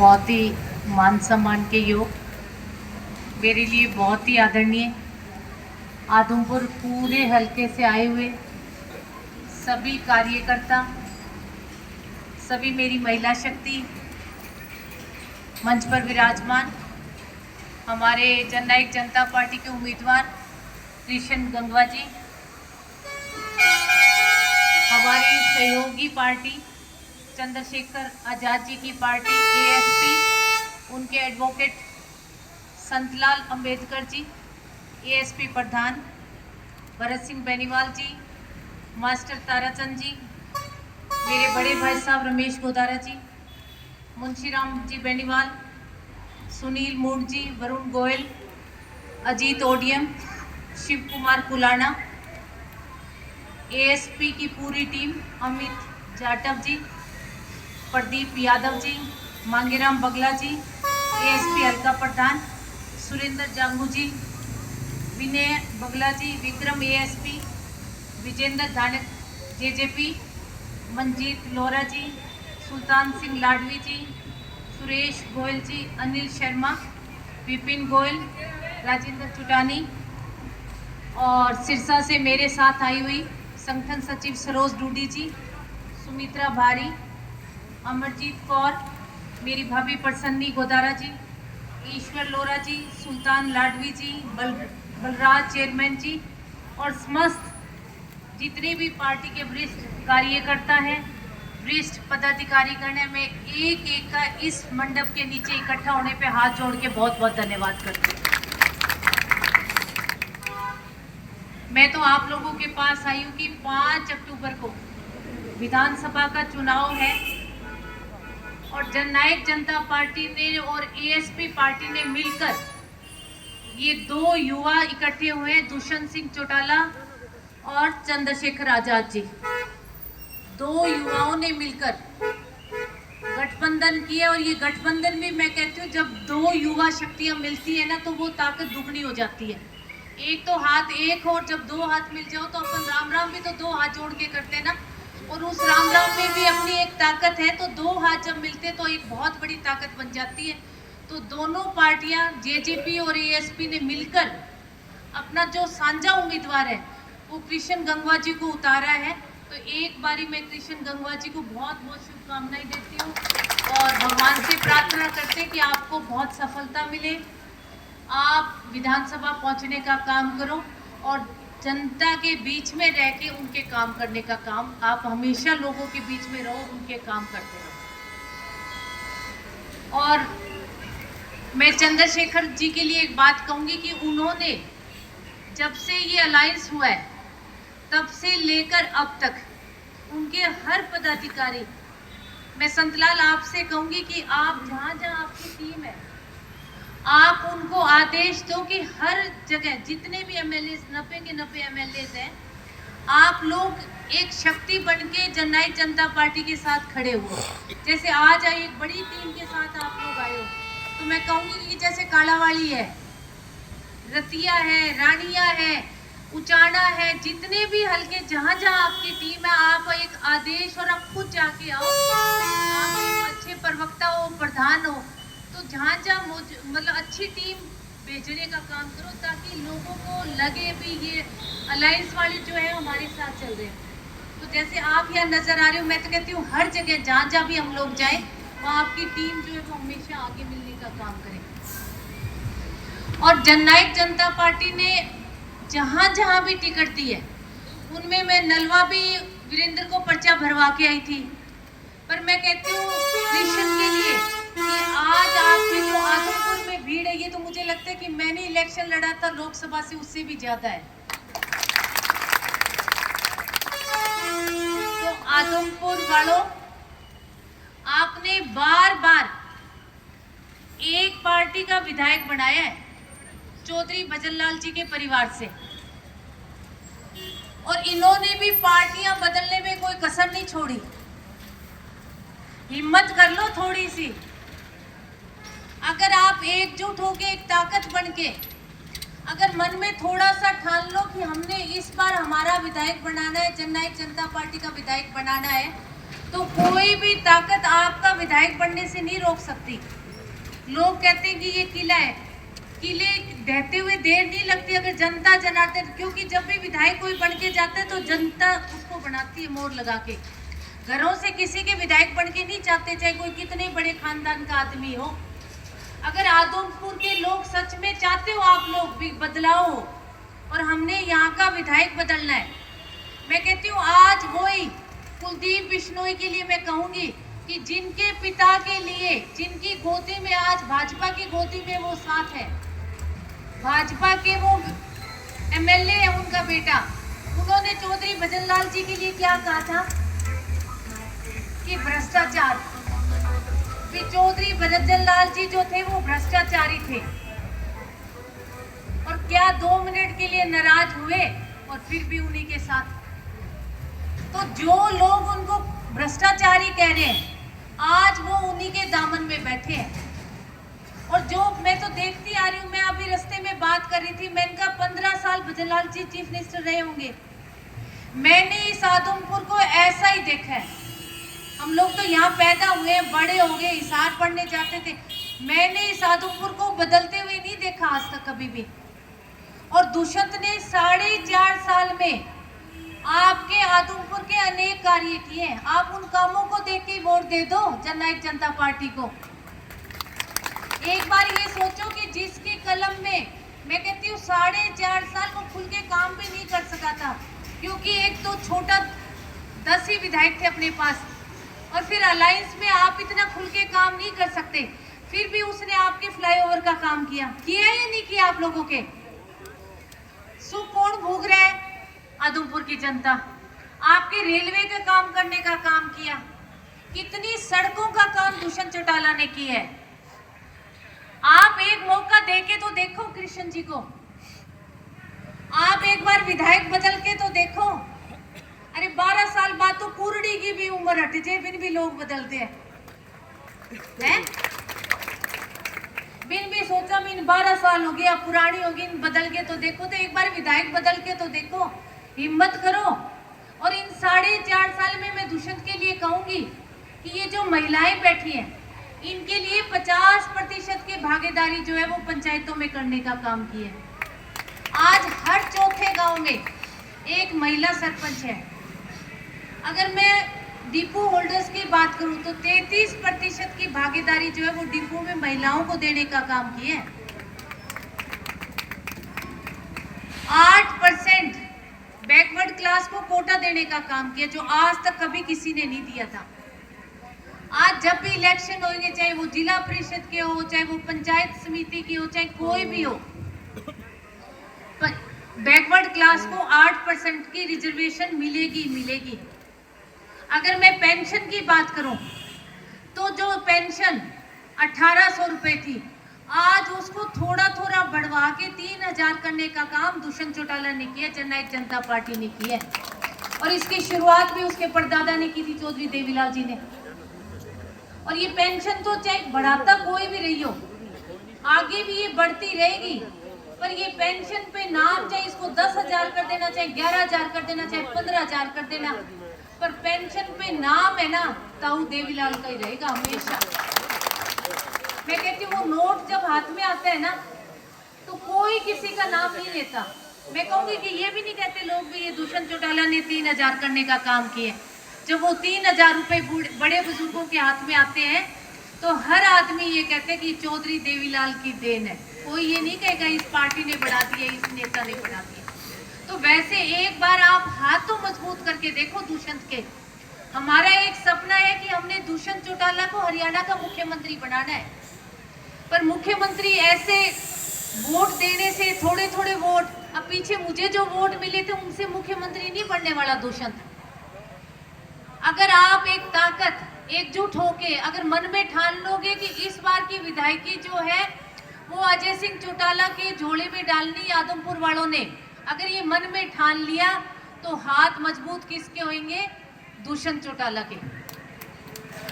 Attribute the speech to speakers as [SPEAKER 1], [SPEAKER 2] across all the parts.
[SPEAKER 1] बहुत ही मान सम्मान के योग, मेरे लिए बहुत ही आदरणीय आदमपुर पूरे हलके से आए हुए सभी कार्यकर्ता, सभी मेरी महिला शक्ति मंच पर विराजमान, हमारे जननायक जनता पार्टी के उम्मीदवार कृष्ण गंगवा जी, हमारी सहयोगी पार्टी चंद्रशेखर आज़ाद जी की पार्टी एएसपी, उनके एडवोकेट संतलाल अंबेडकर जी, एएसपी प्रधान भरत सिंह बेनीवाल जी, मास्टर ताराचंद जी, मेरे बड़े भाई साहब रमेश गोदारा जी, मुंशीराम जी बेनीवाल, सुनील मूड जी, वरुण गोयल, अजीत ओडियम, शिव कुमार कुलाना, एएसपी की पूरी टीम, अमित जाटव जी, प्रदीप यादव जी, मांगेराम बगला जी, एएसपी हल्का प्रधान सुरेंद्र जांगू जी, विनय बगला जी, विक्रम एएसपी, विजेंद्र धानक जेजेपी, मंजीत लोहरा जी, सुल्तान सिंह लाडवी जी, सुरेश गोयल जी, अनिल शर्मा, विपिन गोयल, राजेंद्र चुटानी और सिरसा से मेरे साथ आई हुई संगठन सचिव सरोज डूडी जी, सुमित्रा भारी, अमरजीत कौर, मेरी भाभी प्रसन्नी गोदारा जी, ईश्वर लोरा जी, सुल्तान लाडवी जी, बलराज चेयरमैन जी और समस्त जितने भी पार्टी के वरिष्ठ कार्यकर्ता हैं, वरिष्ठ पदाधिकारीगण हैं, मैं एक एक का इस मंडप के नीचे इकट्ठा होने पे हाथ जोड़ के बहुत बहुत धन्यवाद करती हूँ। मैं तो आप लोगों के पास आई हूँ कि 5 अक्टूबर को विधानसभा का चुनाव है और जननायक जनता पार्टी ने और एएसपी पार्टी ने मिलकर ये 2 युवा इकट्ठे हुए हैं, दुष्यंत सिंह चौटाला और चंद्रशेखर आजाद जी। 2 युवाओं ने मिलकर गठबंधन किया और ये गठबंधन भी मैं कहती हूँ जब 2 युवा शक्तियां मिलती है ना तो वो ताकत दुगनी हो जाती है। एक तो हाथ एक और जब 2 हाथ मिल जाओ तो अपन राम राम भी तो 2 हाथ जोड़ के करते हैं ना, और उस राम राम में भी अपनी एक ताकत है, तो 2 हाथ जब मिलते तो एक बहुत बड़ी ताकत बन जाती है। तो दोनों पार्टियां जेजेपी और एएसपी ने मिलकर अपना जो साझा उम्मीदवार है वो कृष्ण गंगवा जी को उतारा है। तो एक बारी मैं कृष्ण गंगवा जी को बहुत बहुत शुभकामनाएं देती हूँ और भगवान से प्रार्थना करते हैं कि आपको बहुत सफलता मिले, आप विधानसभा पहुंचने का काम करो और जनता के बीच में रह के उनके काम करने का काम, आप हमेशा लोगों के बीच में रहो, उनके काम करते रहो। और मैं चंद्रशेखर जी के लिए एक बात कहूंगी कि उन्होंने जब से ये अलायंस हुआ है तब से लेकर अब तक उनके हर पदाधिकारी, मैं संतलाल आपसे कहूंगी कि आप जहां जहां आपकी टीम है आप उनको आदेश दो कि हर जगह जितने भी एमएलए 90 के 90 एमएलए हैं, आप लोग एक शक्ति बनके जननायक जनता पार्टी के साथ खड़े हुए। जैसे आज आई एक बड़ी टीम के साथ आप लोग आए हो, तो मैं कहूँगी कि जैसे कालावाड़ी है, रतिया है, रानिया है, उचाना है, जितने भी हल्के जहाँ जहाँ आपकी टीम है, आप एक आदेश और आप खुद जाके आओ, आप अच्छे प्रवक्ता हो, प्रधान हो, तो जहाँ जहाँ मतलब अच्छी टीम भेजने का काम करो ताकि लोगों को लगे भी ये अलायंस वाले जो है हमारे साथ चल रहे हैं। तो जैसे आप यहाँ नजर आ रहे हो, मैं तो कहती हूँ हर जगह जहाँ जहाँ भी हम लोग जाएं वहाँ आपकी टीम जो है वो हमेशा आगे मिलने का काम करे। और जननायक जनता पार्टी ने जहाँ जहाँ भी टिकट दी है उनमें मैं नलवा भी वीरेंद्र को पर्चा भरवा के आई थी, पर मैं कहती हूँ कृष्ण के लिए कि आज आपके जो आदमपुर में भीड़ है, ये तो मुझे लगता है कि मैंने इलेक्शन लड़ा था लोकसभा से उससे भी ज्यादा है। तो आदमपुर वालों, आपने बार बार एक पार्टी का विधायक बनाया है चौधरी भजनलाल जी के परिवार से, और इन्होंने भी पार्टियां बदलने में कोई कसर नहीं छोड़ी। हिम्मत कर लो थोड़ी सी, अगर आप एकजुट होके एक ताकत बनके अगर मन में थोड़ा सा ठान लो कि हमने इस बार हमारा विधायक बनाना है, जननायक जनता पार्टी का विधायक बनाना है, तो कोई भी ताकत आपका विधायक बनने से नहीं रोक सकती। लोग कहते हैं कि ये किला है, किले ढहते हुए देर नहीं लगती अगर जनता जनार्दन, क्योंकि जब भी विधायक कोई बन के जाता है तो जनता उसको बनाती है मोहर लगा के। घरों से किसी के विधायक बन के नहीं चाहते, चाहे कोई कितने बड़े खानदान का आदमी हो। अगर आदमपुर के लोग सच में चाहते हो आप लोग भी बदलाव हो और हमने यहाँ का विधायक बदलना है, मैं कहती हूँ आज वही कुलदीप बिश्नोई के लिए मैं कहूंगी कि जिनके पिता के लिए, जिनकी गोदी में आज भाजपा की गोदी में वो साथ है, भाजपा के वो एमएलए है उनका बेटा, उन्होंने चौधरी भजनलाल जी के लिए क्या कहा था कि भ्रष्टाचार, चौधरी भजनलाल जी जो थे वो भ्रष्टाचारी थे और क्या 2 मिनट के लिए नाराज हुए और फिर भी उन्हीं के साथ। तो जो लोग उनको भ्रष्टाचारी कह रहे हैं आज वो उन्हीं के दामन में बैठे हैं। और जो मैं तो देखती आ रही हूँ, मैं अभी रास्ते में बात कर रही थी, मैंने कहा 15 साल भजनलाल जी चीफ मिनिस्टर रहे होंगे, मैंने इस आदमपुर को ऐसा ही देखा है। हम लोग तो यहाँ पैदा हुए, बड़े हो गए, हिसार पढ़ने जाते थे, मैंने इस आदमपुर को बदलते हुए नहीं देखा आज तक कभी भी। और दुष्यंत ने 4.5 साल में आपके आदमपुर के अनेक कार्य किए। आप उन कामों को देख के वोट दे दो जननायक जनता पार्टी को। एक बार ये सोचो कि जिसके कलम में, मैं कहती हूँ 4.5 साल वो खुल के काम भी नहीं कर सका था, क्योंकि एक तो छोटा 10 ही विधायक थे अपने पास, और फिर अलायंस में आप इतना खुल के काम नहीं कर सकते, फिर भी उसने आपके फ्लाईओवर का काम किया या नहीं किया आप लोगों के? सो कौन भोग रहा है? आदमपुर की जनता। आपके रेलवे का काम करने का काम किया, कितनी सड़कों का काम दुष्यंत चौटाला ने किया है। आप एक मौका देके तो देखो कृष्ण जी को, आप एक बार विधायक बदल के तो देखो। अरे 12 साल बाद तो पूर्णी की भी उम्र हट जाए, बिन भी लोग बदलते हैं, बिन भी सोचा बिन 12 साल हो गया, पुरानी होगी, बदल के तो देखो। तो एक बार विधायक बदल के तो देखो, हिम्मत करो। और इन 4.5 साल में मैं दुष्यंत के लिए कहूंगी कि ये जो महिलाएं बैठी हैं, इनके लिए 50% की भागीदारी जो है वो पंचायतों में करने का काम किया है। आज हर चौथे गांव में एक महिला सरपंच है। अगर मैं डिपो होल्डर्स की बात करूं तो 33% की भागीदारी जो है वो डिपो में महिलाओं को देने का काम किया है। 8% बैकवर्ड क्लास को कोटा देने का काम किया, जो आज तक कभी किसी ने नहीं दिया था। आज जब भी इलेक्शन होंगे, चाहे वो जिला परिषद के हो, चाहे वो पंचायत समिति की हो, चाहे कोई भी हो, बैकवर्ड क्लास को 8% की रिजर्वेशन मिलेगी। अगर मैं पेंशन की बात करूं तो जो पेंशन 1800 रुपए थी, आज उसको थोड़ा बढ़वा के 3000 करने का काम दुष्यंत चौटाला ने किया, जननायक जनता पार्टी ने किया। और इसकी शुरुआत भी उसके परदादा ने की थी, चौधरी देवीलाल जी ने। और ये पेंशन तो चाहे बढ़ाता कोई भी रही हो, आगे भी ये बढ़ती रहेगी, पर ये पेंशन पे नाम चाहे इसको 10,000 कर देना, चाहे 11,000 कर देना, चाहे 15,000 कर देना, पर पेंशन पे नाम है ना ताऊ देवीलाल का ही रहेगा हमेशा। मैं कहती हूँ वो नोट जब हाथ में आता है ना तो कोई किसी का नाम नहीं लेता। मैं कहूंगी कि ये भी नहीं कहते लोग भी ये दुष्यंत चौटाला ने 3000 करने का काम किए। जब वो 3000 रुपए बड़े बुजुर्गों के हाथ में आते हैं तो हर आदमी ये कहते हैं कि चौधरी देवीलाल की देन है। कोई ये नहीं कहेगा इस पार्टी ने बढ़ा दिया, इस नेता ने बढ़ा दिया। तो वैसे एक बार आप हाथ तो मजबूत करके देखो दुष्यंत के। हमारा एक सपना है कि हमने दुष्यंत चौटाला को हरियाणा का मुख्यमंत्री बनाना है, पर मुख्यमंत्री ऐसे वोट देने से थोड़े वोट, अब पीछे मुझे जो वोट मिले थे उनसे मुख्यमंत्री नहीं बनने वाला दुष्यंत। अगर आप एक ताकत एकजुट होके अगर मन में ठान लोगे कि इस बार की विधायकी जो है वो अजय सिंह चौटाला के झोले में डालनी, आदमपुर वालों ने अगर ये मन में ठान लिया तो हाथ मजबूत किसके होंगे? दुष्यंत चौटाला के।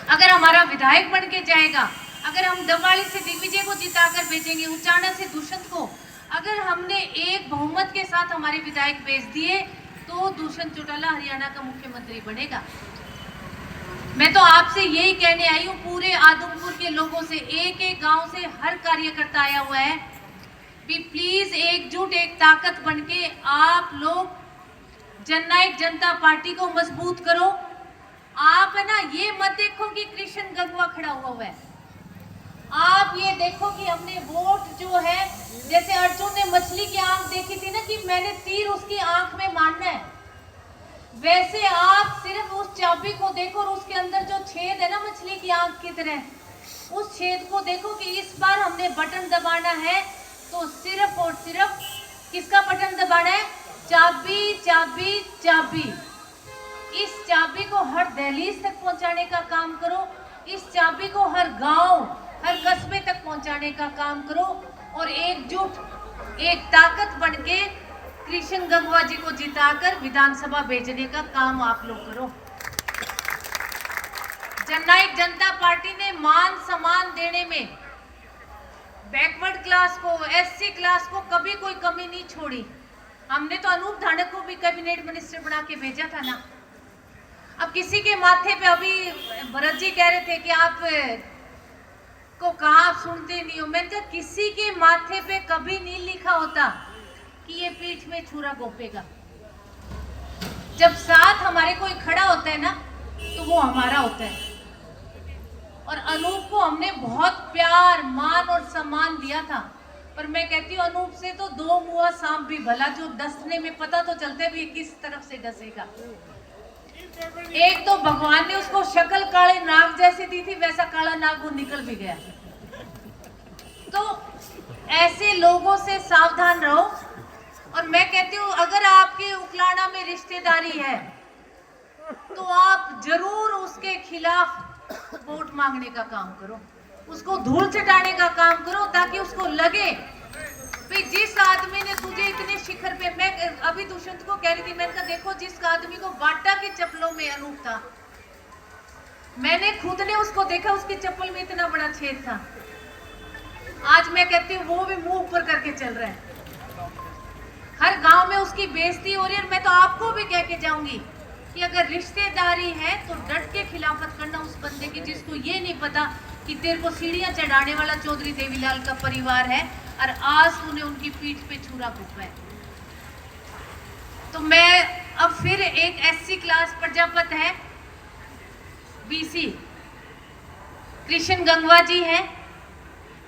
[SPEAKER 1] अगर हमारा विधायक बन के जाएगा, अगर हम दवाड़ी से दिग्विजय को जिताकर भेजेंगे, उचाना से दुष्यंत को, अगर हमने एक बहुमत के साथ हमारे विधायक भेज दिए तो दुष्यंत चौटाला हरियाणा का मुख्यमंत्री बनेगा। मैं तो आपसे यही कहने आई हूँ, पूरे आदमपुर के लोगों से, एक एक गांव से हर कार्यकर्ता आया हुआ है कि प्लीज एकजुट एक ताकत बनके आप लोग जननायक जनता पार्टी को मजबूत करो। आप है ना, ये मत देखो कि कृष्ण गंगवा खड़ा हुआ है, आप ये देखो कि हमने वोट जो है, जैसे अर्जुन ने मछली की आंख देखी थी ना कि मैंने तीर उसकी आंख में मारना है, वैसे आप सिर्फ उस चाबी को देखो और उसके अंदर जो छेद है ना मछली की आंख की तरह, उस छेद को देखो कि इस बार हमने बटन दबाना है तो सिर्फ और सिर्फ किसका बटन दबाना है? चाबी चाबी चाबी। इस चाबी को हर दहलीज तक पहुंचाने का काम करो, इस चाबी को हर गांव हर कस्बे तक पहुंचाने का काम करो और एकजुट एक ताकत बनके कृष्ण गंगवा जी को जिताकर विधानसभा भेजने का काम आप लोग करो। जननायक जनता पार्टी ने मान सम्मान देने में बैकवर्ड क्लास को, एससी क्लास को कभी कोई कमी नहीं छोड़ी। हमने तो अनूप धानक को भी कैबिनेट मिनिस्टर बना के भेजा था ना। अब किसी के माथे पे, अभी भरत जी कह रहे थे कि आप को कहा आप सुनते नहीं हो, मैंने कहा किसी के माथे पे कभी नहीं लिखा होता कि ये पीठ में छुरा घोंपेगा। जब साथ हमारे कोई खड़ा होता है ना तो वो हमारा होता है। और अनूप को हमने बहुत प्यार, मान और सम्मान दिया था, पर मैं कहती हूँ अनूप से तो दो मुआ सांप भी भला, जो डसने में पता तो चलता भी किस तरफ से डसेगा। एक तो भगवान ने उसको शक्ल काले नाग जैसी दी थी, वैसा काला नाग वो निकल भी गया। तो ऐसे लोगों से सावधान रहो। और मैं कहती हूँ अगर आपके उकलाना में रिश्तेदारी है तो आप जरूर उसके खिलाफ वोट मांगने का काम करो, उसको धूल चटाने का काम करो, ताकि उसको लगे कि जिस आदमी ने तुझे इतने शिखर पे, मैं अभी दुष्यंत को कह रही थी, मैंने कहा देखो जिस आदमी को बाटा की चप्पलों में अनूप था, मैंने खुद ने उसको देखा, उसकी चप्पल में इतना बड़ा छेद था। आज मैं कहती हूँ वो भी मुंह ऊपर करके चल रहा है, हर गांव में उसकी बेइज्जती हो रही है। मैं तो आपको भी कह के जाऊंगी कि अगर रिश्तेदारी है तो डट के खिलाफत करना उस बंदे की जिसको ये नहीं पता कि तेरे को सीढ़ियां चढ़ाने वाला चौधरी देवीलाल का परिवार है और आज तूने उनकी पीठ पे छुरा घोंपा है। तो मैं अब फिर एक एससी क्लास प्रजापत है, बीसी कृष्ण गंगवा जी है,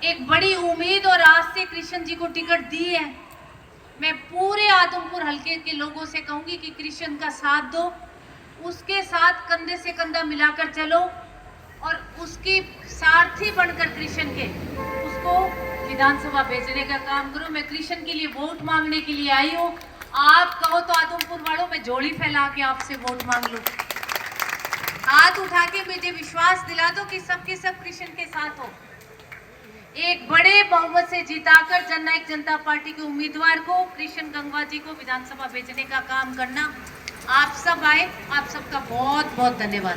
[SPEAKER 1] एक बड़ी उम्मीद और आस से कृष्ण जी को टिकट दी है। मैं पूरे आदमपुर हलके के लोगों से कहूंगी कि कृष्ण का साथ दो, उसके साथ कंधे से कंधा मिलाकर चलो और उसकी सारथी बनकर कृष्ण के उसको विधानसभा भेजने का काम करो। मैं कृष्ण के लिए वोट मांगने के लिए आई हूँ। आप कहो तो आदमपुर वालों, मैं झोली फैला के आपसे वोट मांग लूं। हाथ उठा के मुझे विश्वास दिला दो कि सबके सब कृष्ण के साथ हो। एक बड़े बहुमत से जिताकर जननायक जनता पार्टी के उम्मीदवार को, कृष्ण गंगवा जी को विधानसभा भेजने का काम करना। आप सब आए, आप सबका बहुत बहुत धन्यवाद।